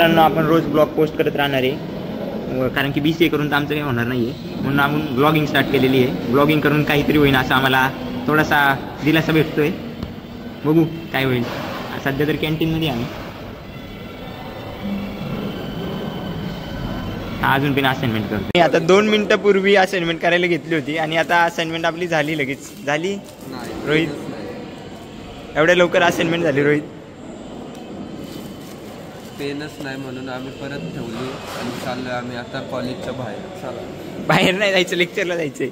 आपण रोज blog post करत राहणार आहे, कारण की BCA करून तर आमचं काही होणार नाही आहे, म्हणून आपण ब्लॉगिंग स्टार्ट केलेली आहे. ब्लॉगिंग करून काहीतरी होईल असं आम्हाला थोडासा दिलासा भेटतोय. बघू काय होईल. सध्या तर कॅन्टीनमध्ये आम्ही अजून पण असाइनमेंट करतो. आता 2 मिनिटापूर्वी असाइनमेंट करायला घेतली होती आणि आता असाइनमेंट आपली झाली, लगेच झाली. रोहित, एवढ्या लवकर असाइनमेंट झाली रोहित? पेनच नाही म्हणून आम्ही परत ठेवली आणि चाललोय आम्ही आता कॉलेजच्या बाहेर. बाहेर नाही जायचं, लेक्चरला जायचंय.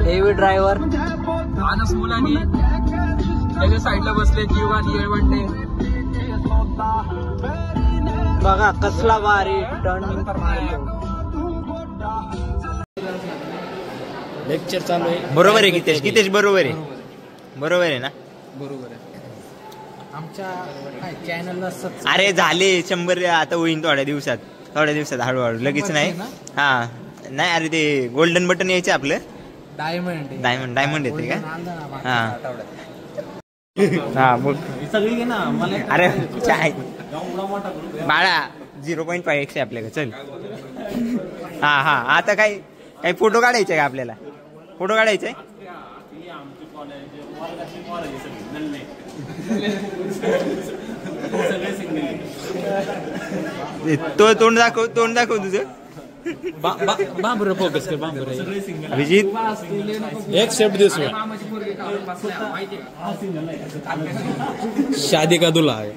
हेवी ड्रायव्हर मानस मुलांनी त्याच्या साईडला बसले. जीव आणि येळवंडे बघा कसला भारी टर्निंग मारतो. लेक्चर चालू आहे. बरोबर आहे कितेश बरोबर आहे. बरोबर आहे ना? बरोबर आहे. आमच्या चॅनलला अरे झाले 100 आता होईन थोड्या दिवसात हळूहळू, लगेच नाही. हा नाही, अरे ते गोल्डन बटन यायचे आपलं. डायमंड येते का? हा बघ सगळी घे ना. अरे काय बाळा 0.5 आहे आपल्याकडे. चल हा आता काही फोटो काढायचे का आपल्याला? फोटो काढायचे तो तोंड दाखव तुझं. बाबर फोकस कर. बाबर अभिजित एक शब्द दिस शादी का दुल्हा आहे.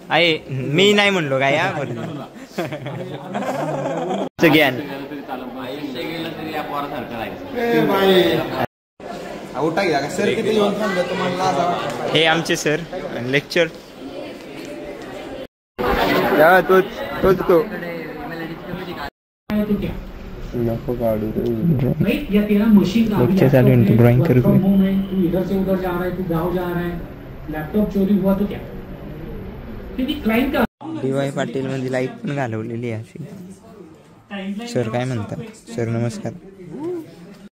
आहे, मी नाही म्हणलो काय या ज्ञान. हे आमचे सर लेक्चर. तो नको काढू. लेक्चर चालू आहे, ड्रॉइंग करू. इधर से उधर जा रहा है, तू गाँव जा रहा है, लैपटॉप चोरी हुआ तो क्या? क्योंकि क्लाइंट का DY पाटील मध्ये लाईट पण घालवलेली आहे. सर काय म्हणतात? सर नमस्कार.